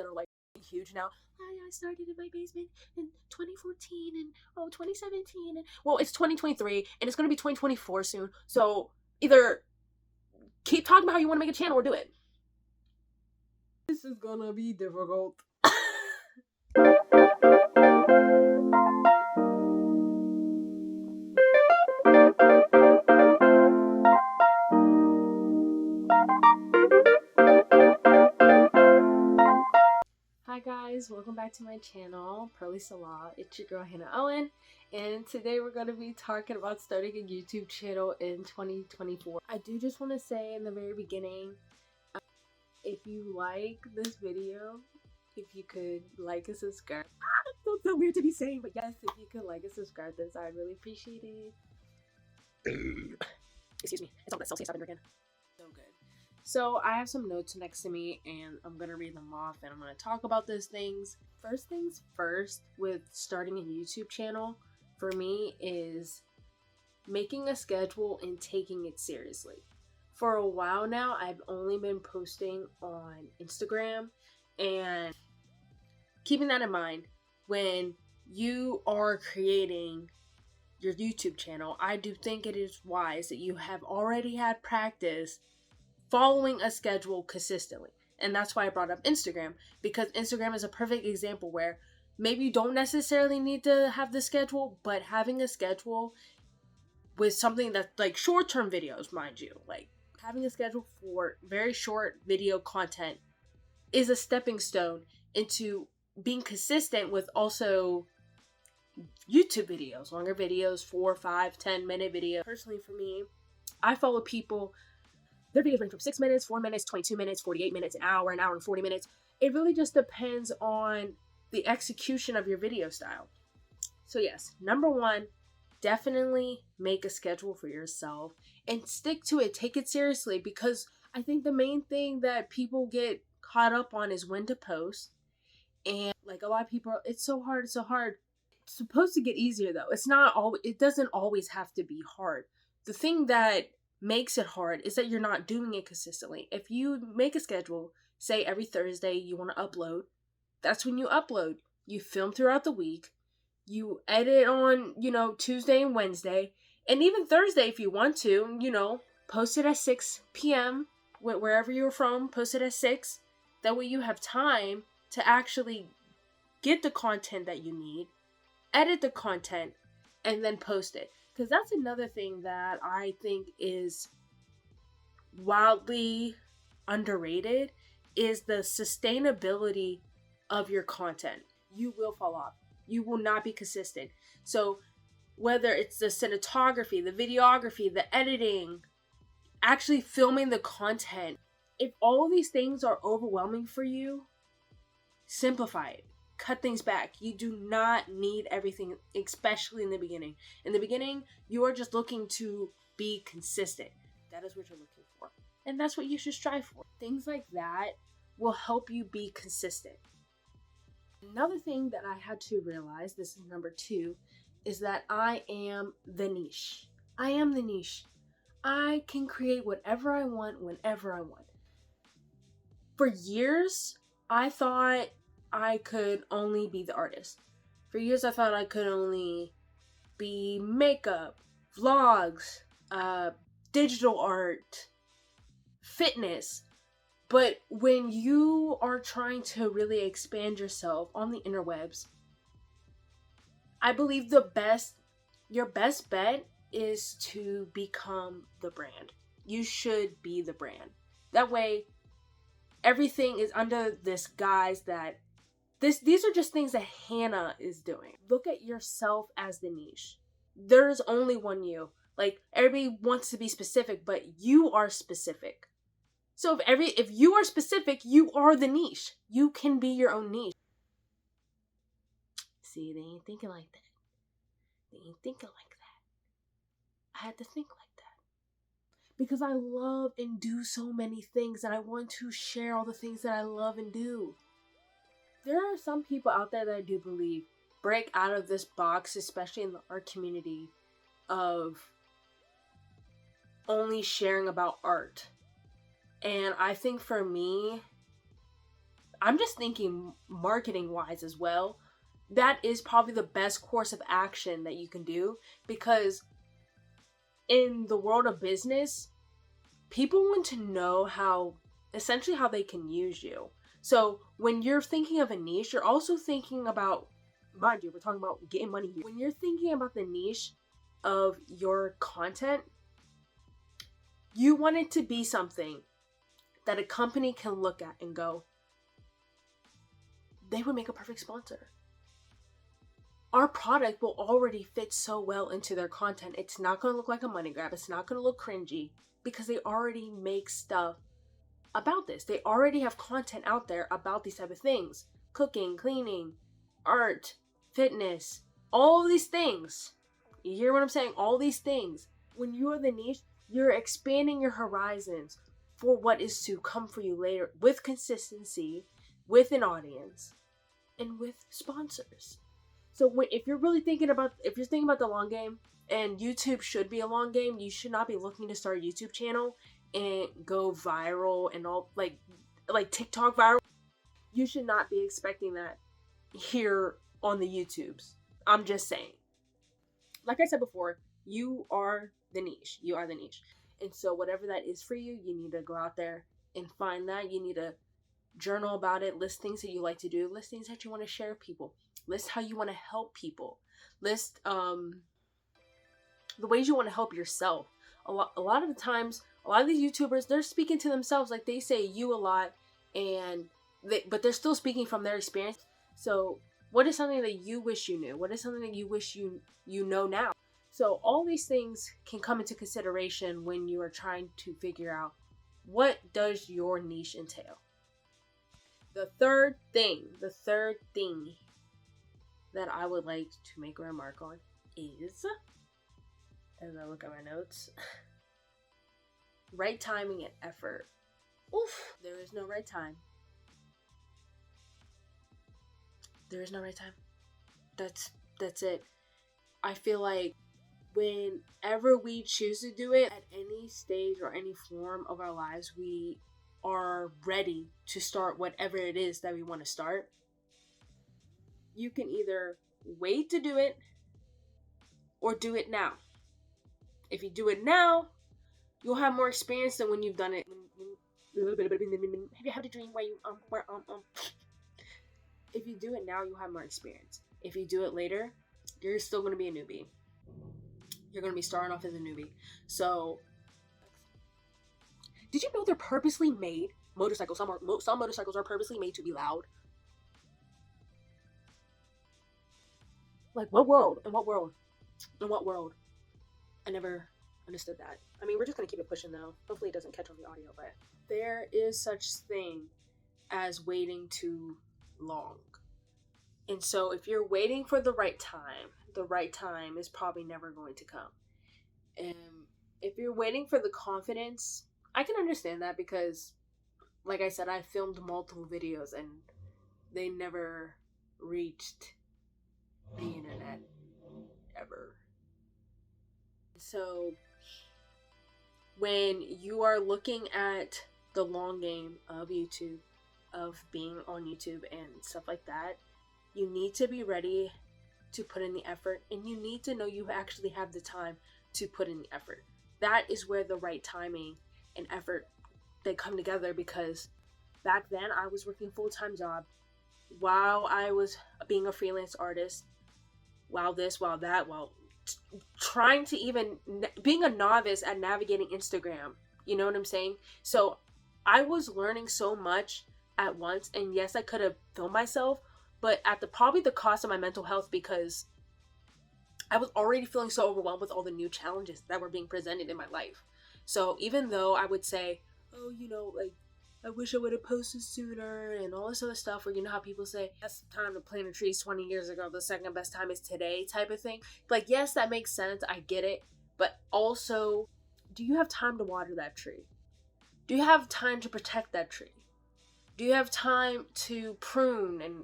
that are like huge now. I started in my basement in 2014 and 2017 and well, it's 2023 and it's gonna be 2024 soon. So either keep talking about how you want to make a channel or do it. This is gonna be difficult. Hi guys, welcome back to my channel, Pearly Salah. It's your girl Hannah Owen, and today we're going to be talking about starting a YouTube channel in 2024. I do just want to say in the very beginning, if you like this video, if you could like and subscribe. Don't feel weird to be saying, but yes, if you could like and subscribe this, I'd really appreciate it. Excuse me, it's all that Celsius I've been drinking. So good. So I have some notes next to me and I'm going to read them off and I'm going to talk about those things. First things first, with starting a YouTube channel, for me is making a schedule and taking it seriously. For a while now, I've only been posting on Instagram, and keeping that in mind, when you are creating your YouTube channel, I do think it is wise that you have already had practice following a schedule consistently. And that's why I brought up Instagram, because Instagram is a perfect example where maybe you don't necessarily need to have the schedule, but having a schedule with something that's like short-term videos, mind you, like having a schedule for very short video content is a stepping stone into being consistent with also YouTube videos, longer videos, 4, 5, 10-minute videos. Personally, for me, I follow people. Their videos range from 6 minutes, 4 minutes, 22 minutes, 48 minutes, an hour and 40 minutes. It really just depends on the execution of your video style. So yes, number one, definitely make a schedule for yourself and stick to it. Take it seriously, because I think the main thing that people get caught up on is when to post. And like a lot of people, it's so hard, it's so hard. It's supposed to get easier though. It doesn't always have to be hard. The thing that makes it hard is that you're not doing it consistently. If you make a schedule, say every Thursday you want to upload, that's when you upload. You film throughout the week, you edit on, Tuesday and Wednesday, and even Thursday if you want to, post it at 6 p.m. wherever you're from, post it at 6. That way you have time to actually get the content that you need, edit the content, and then post it. Because that's another thing that I think is wildly underrated, is the sustainability of your content. You will fall off. You will not be consistent. So whether it's the cinematography, the videography, the editing, actually filming the content, if all of these things are overwhelming for you, simplify it. Cut things back. You do not need everything, especially in the beginning. In the beginning, you are just looking to be consistent. That is what you're looking for. And that's what you should strive for. Things like that will help you be consistent. Another thing that I had to realize, this is number 2, is that I am the niche. I am the niche. I can create whatever I want, whenever I want. For years, I thought I could only be the artist. For years, I thought I could only be makeup, vlogs, digital art, fitness. But when you are trying to really expand yourself on the interwebs, I believe your best bet is to become the brand. You should be the brand. That way, everything is under this guise that these are just things that Hannah is doing. Look at yourself as the niche. There's only one you. Like, everybody wants to be specific, but you are specific. So if you are specific, you are the niche. You can be your own niche. See, they ain't thinking like that. They ain't thinking like that. I had to think like that. Because I love and do so many things, and I want to share all the things that I love and do. There are some people out there that I do believe break out of this box, especially in the art community, of only sharing about art. And I think for me, I'm just thinking marketing wise as well. That is probably the best course of action that you can do, because in the world of business, people want to know how they can use you. So when you're thinking of a niche, you're also thinking about, mind you, we're talking about getting money here. When you're thinking about the niche of your content, you want it to be something that a company can look at and go, they would make a perfect sponsor. Our product will already fit so well into their content. It's not going to look like a money grab. It's not going to look cringy, because they already make stuff about this. They already have content out there about these type of things. Cooking, cleaning, art, fitness, all these things. You hear what I'm saying? All these things. When you are the niche, you're expanding your horizons for what is to come for you later, with consistency, with an audience, and with sponsors. So if you're thinking about the long game, and YouTube should be a long game, you should not be looking to start a YouTube channel and go viral and all, like TikTok viral. You should not be expecting that here on the YouTubes. I'm just saying. Like I said before, you are the niche. You are the niche. And so whatever that is for you, you need to go out there and find that. You need to journal about it, list things that you like to do, list things that you want to share with people, list how you want to help people, list the ways you want to help yourself. A lot of the times, a lot of these YouTubers, they're speaking to themselves. Like, they say you a lot, but they're still speaking from their experience. So what is something that you wish you knew? What is something that you wish you know now? So all these things can come into consideration when you are trying to figure out, what does your niche entail? The third thing that I would like to make a remark on is, as I look at my notes, right timing and effort. Oof, there is no right time. There is no right time. That's it. I feel like whenever we choose to do it at any stage or any form of our lives, we are ready to start whatever it is that we want to start. You can either wait to do it or do it now. If you do it now, you'll have more experience than when you've done it. Have you had a dream where you If you do it now, you'll have more experience. If you do it later, you're still going to be a newbie. You're going to be starting off as a newbie. So, did you know they're purposely made? Motorcycles. Some motorcycles are purposely made to be loud. Like, what world? In what world? In what world? I never understood that. I mean, we're just going to keep it pushing, though. Hopefully it doesn't catch on the audio, but there is such thing as waiting too long. And so if you're waiting for the right time is probably never going to come. And if you're waiting for the confidence, I can understand that, because, like I said, I filmed multiple videos and they never reached the internet ever. So when you are looking at the long game of YouTube, of being on YouTube and stuff like that, you need to be ready to put in the effort, and you need to know you actually have the time to put in the effort. That is where the right timing and effort, they come together, because back then I was working a full-time job while I was being a freelance artist, while this, while that, while trying to even being a novice at navigating Instagram. You know what I'm saying? So I was learning so much at once, and yes, I could have filmed myself, but at probably the cost of my mental health, because I was already feeling so overwhelmed with all the new challenges that were being presented in my life. So even though I would say, oh, like, I wish I would have posted sooner and all this other stuff, or how people say, best time to plant a tree 20 years ago, the second best time is today, type of thing. Like, yes, that makes sense. I get it. But also, do you have time to water that tree? Do you have time to protect that tree? Do you have time to prune and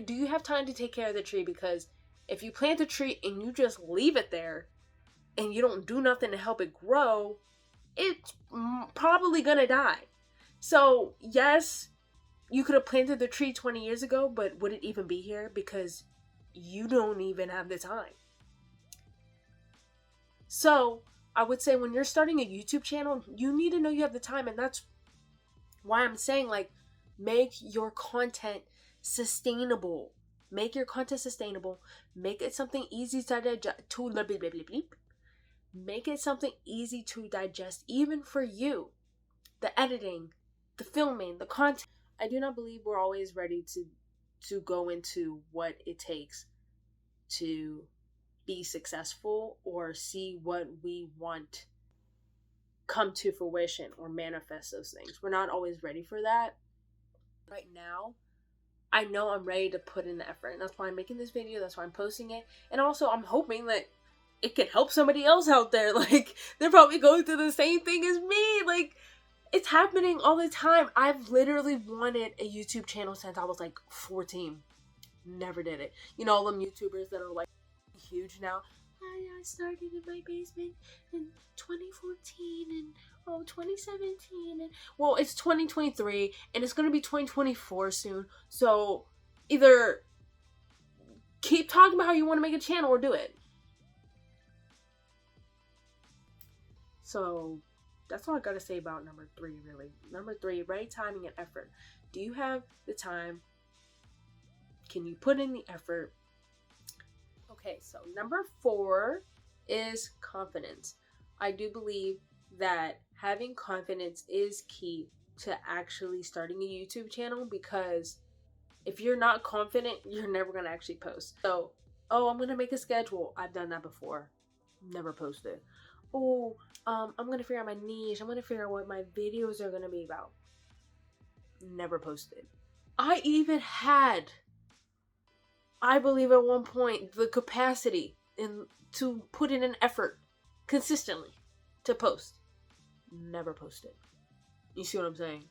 do you have time to take care of the tree? Because if you plant a tree and you just leave it there and you don't do nothing to help it grow, it's probably gonna die. So yes, You could have planted the tree 20 years ago, but would it even be here? Because you don't even have the time. So I would say when you're starting a YouTube channel, you need to know you have the time. And that's why I'm saying, like, make your content sustainable. Make your content sustainable. Make it something easy to digest. Make it something easy to digest, even for you. The editing, the filming, the content. I do not believe we're always ready to go into what it takes to be successful or see what we want come to fruition or manifest those things. We're not always ready for that. Right now, I know I'm ready to put in the effort, and that's why I'm making this video. That's why I'm posting it. And also, I'm hoping that it can help somebody else out there. Like, they're probably going through the same thing as me. Like, it's happening all the time. I've literally wanted a YouTube channel since I was like 14. Never did it. You know, all them YouTubers that are like huge now. I started in my basement in 2014 and 2017 and well, it's 2023 and it's gonna be 2024 soon. So either keep talking about how you want to make a channel or do it. So that's all I gotta say about number 3, really. Number 3, right timing and effort. Do you have the time? Can you put in the effort? Okay, so number 4 is confidence. I do believe that having confidence is key to actually starting a YouTube channel, because if you're not confident, you're never going to actually post. So, I'm going to make a schedule. I've done that before. Never posted. I'm going to figure out my niche. I'm going to figure out what my videos are going to be about. Never posted. I even had, I believe at one point, the capacity to put in an effort consistently to post. Never posted. You see what I'm saying?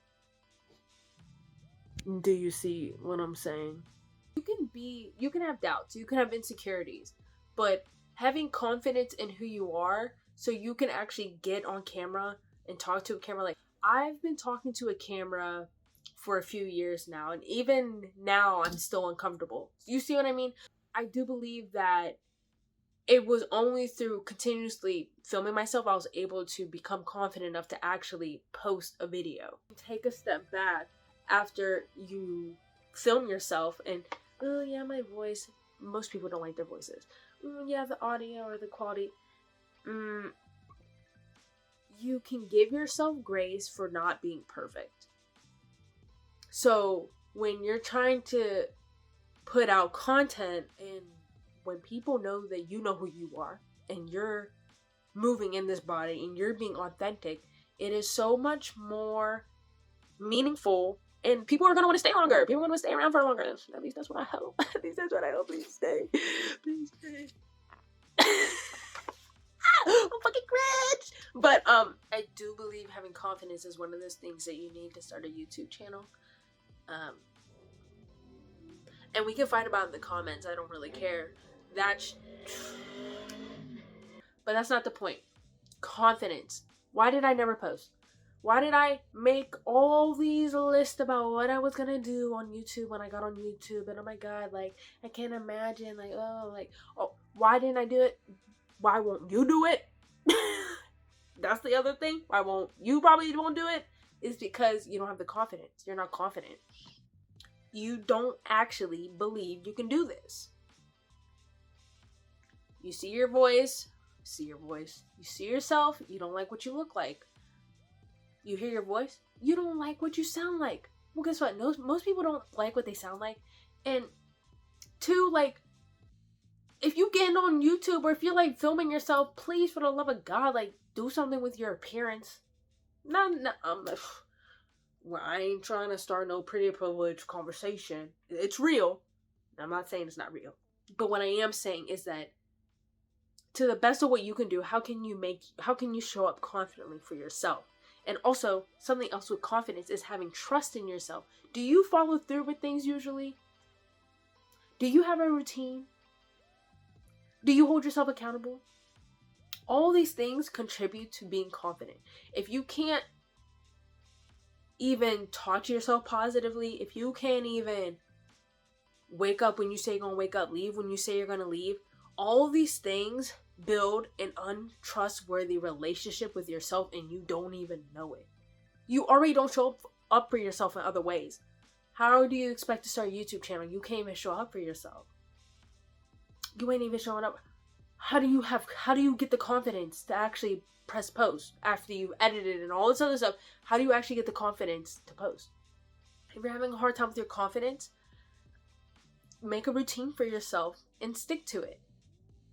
Do you see what I'm saying? You can have doubts, you can have insecurities, but having confidence in who you are so you can actually get on camera and talk to a camera. Like, I've been talking to a camera for a few years now, and even now I'm still uncomfortable. You see what I mean? I do believe that it was only through continuously filming myself I was able to become confident enough to actually post a video. Take a step back after you film yourself and, oh yeah, my voice. Most people don't like their voices. Yeah, the audio or the quality. You can give yourself grace for not being perfect. So when you're trying to put out content, and when people know that you know who you are and you're moving in this body and you're being authentic, it is so much more meaningful, and people are going to want to stay longer. People want to stay around for longer. At least that's what I hope. At least that's what I hope. Please stay. Please stay. I'm fucking cringe. But I do believe having confidence is one of those things that you need to start a YouTube channel. And we can fight about it in the comments. I don't really care. But that's not the point. Confidence. Why did I never post? Why did I make all these lists about what I was gonna do on YouTube when I got on YouTube? And oh my god, like, I can't imagine, why didn't I do it? Why won't you do it? That's the other thing. You probably won't do it? Is because you don't have the confidence. You're not confident. You don't actually believe you can do this. You see your voice. You see yourself. You don't like what you look like. You hear your voice. You don't like what you sound like. Well, guess what? Most people don't like what they sound like. And 2, like, if you get on YouTube or if you're like filming yourself, please, for the love of God, like, do something with your appearance. Well, I ain't trying to start no pretty privilege conversation. It's real. I'm not saying it's not real. But what I am saying is that, to the best of what you can do, how can you show up confidently for yourself? And also, something else with confidence is having trust in yourself. Do you follow through with things usually? Do you have a routine? Do you hold yourself accountable? All these things contribute to being confident. If you can't even talk to yourself positively, if you can't even wake up when you say you're gonna wake up, leave when you say you're gonna leave, all of these things build an untrustworthy relationship with yourself and you don't even know it. You already don't show up for yourself in other ways. How do you expect to start a YouTube channel? You can't even show up for yourself. You ain't even showing up. How do you get the confidence to actually press post after you've edited and all this other stuff? How do you actually get the confidence to post? If you're having a hard time with your confidence, make a routine for yourself and stick to it.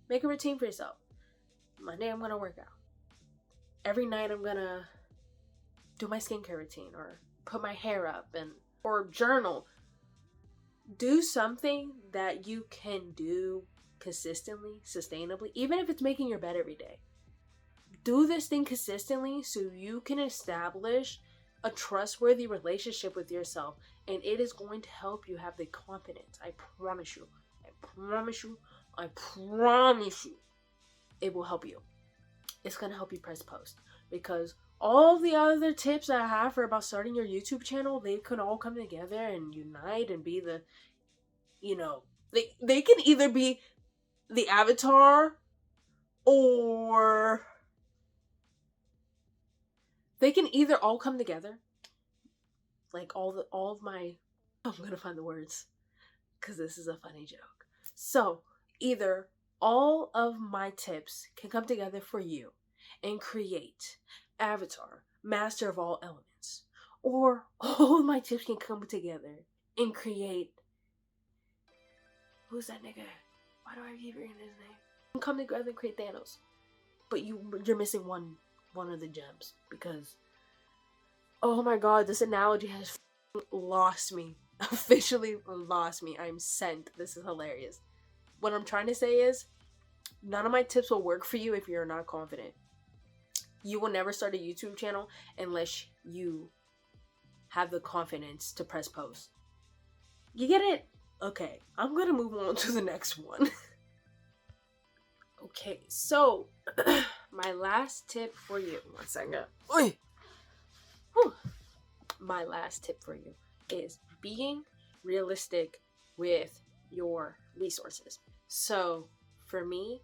Make a routine for yourself. Monday, I'm going to work out. Every night, I'm going to do my skincare routine or put my hair up or journal. Do something that you can do consistently, sustainably, even if it's making your bed every day. Do this thing consistently so you can establish a trustworthy relationship with yourself, and it is going to help you have the confidence. I promise you. I promise you. I promise you. It will help you. It's going to help you press post, because all the other tips that I have for about starting your YouTube channel, they could all come together and unite and be the, they can either be the avatar, or they can either all come together. Like all of my, I'm gonna find the words because this is a funny joke. So either all of my tips can come together for you and create avatar, master of all elements, or all of my tips can come together and create, who's that nigga? Why do I keep reading his name? Come together and create Thanos, but you're missing one of the gems, because oh my god, this analogy has lost me. Officially lost me. I'm sent. This is hilarious. What I'm trying to say is, none of my tips will work for you if you're not confident. You will never start a YouTube channel unless you have the confidence to press post. You get it? Okay, I'm gonna move on to the next one. Okay, so my last tip for you. One second. Oi! Whew. My last tip for you is being realistic with your resources. So for me,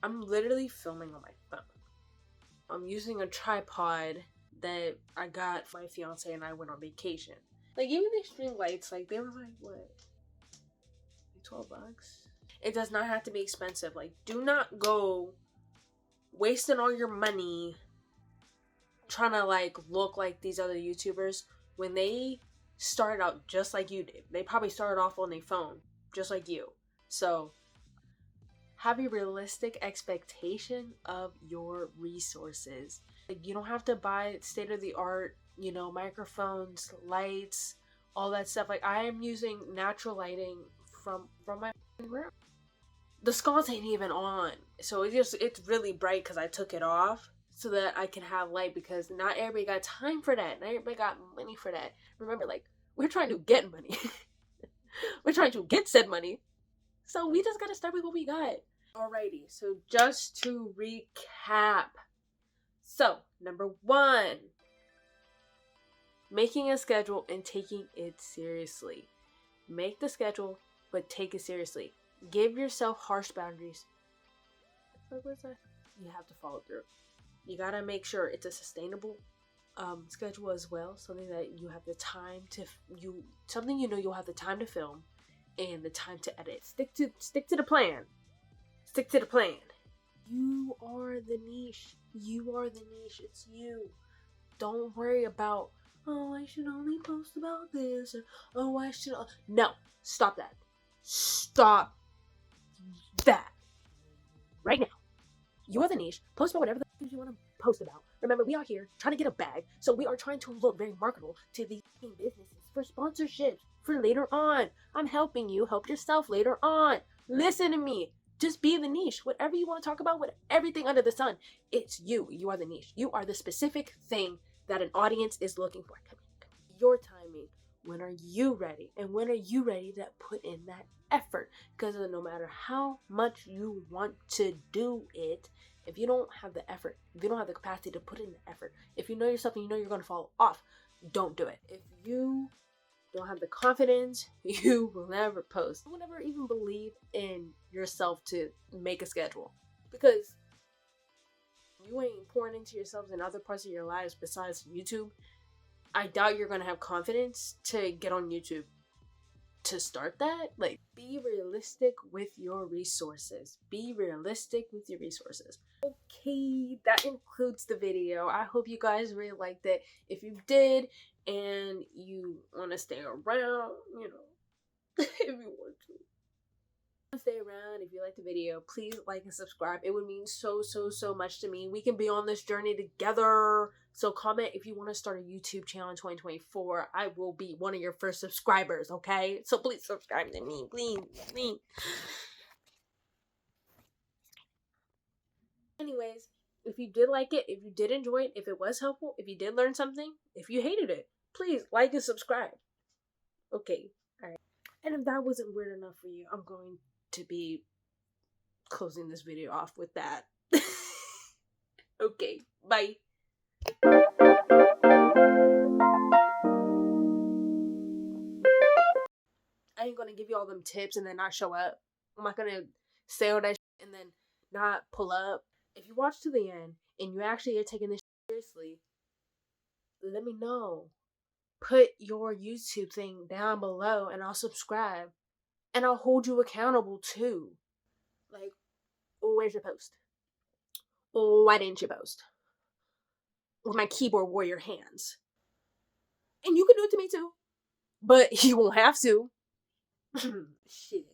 I'm literally filming on my phone. I'm using a tripod that I got for my fiance and I went on vacation. Like, even these string lights, like, they were like, what? $12? It does not have to be expensive. Like, do not go wasting all your money trying to, like, look like these other YouTubers when they started out just like you did. They probably started off on their phone just like you. So have a realistic expectation of your resources. Like, you don't have to buy state-of-the-art, microphones, lights, all that stuff. Like, I am using natural lighting from my room. The sconce ain't even on, so it's really bright because I took it off so that I can have light, because not everybody got time for that. Not everybody got money for that. Remember, like, we're trying to get money. We're trying to get said money. So we just gotta start with what we got. Alrighty, so just to recap. So, number 1, making a schedule and taking it seriously. Make the schedule, but take it seriously. Give yourself harsh boundaries. What's that? You have to follow through. You gotta make sure it's a sustainable schedule as well. Something that you have the time to you'll have the time to film and the time to edit. Stick to the plan. Stick to the plan. You are the niche. You are the niche. It's you. Don't worry about, oh, I should only post about this, or oh, I should. No, stop that. Stop that right now. You are the niche. Post about whatever the you want to post about. Remember, we are here trying to get a bag, so we are trying to look very marketable to these businesses for sponsorships for later on. I'm helping you help yourself later on. Listen to me. Just be the niche. Whatever you want to talk about, with everything under the sun, it's you. You are the niche. You are the specific thing that an audience is looking for. Come in. Your timing. When are you ready? And when are you ready to put in that effort? Because no matter how much you want to do it, if you don't have the effort, if you don't have the capacity to put in the effort, if you know yourself and you know you're going to fall off, don't do it. If you don't have the confidence, you will never post. You will never even believe in yourself to make a schedule, because you ain't pouring into yourselves in other parts of your lives besides YouTube. I doubt you're gonna have confidence to get on YouTube to start that. Like, be realistic with your resources. Be realistic with your resources. Okay, that includes the video. I hope you guys really liked it. If you did and you want to stay around, you know, if you want to stay around, if you like the video, please like and subscribe. It would mean so much to me. We can be on this journey together. So comment if you want to start a YouTube channel in 2024. I will be one of your first subscribers, okay? So please subscribe to me, please. Anyways, if you did like it, if you did enjoy it, if it was helpful, if you did learn something, if you hated it, please like and subscribe. Okay, alright. And if that wasn't weird enough for you, I'm going to be closing this video off with that. Okay, bye. I ain't gonna give you all them tips and then not show up. I'm not gonna say all that and then not pull up. If you watch to the end and you actually are taking this seriously, let me know. Put your YouTube thing down below and I'll subscribe. And I'll hold you accountable too. Like, where's your post? Why didn't you post? With my keyboard warrior hands. And you can do it to me too. But you won't have to. Shit.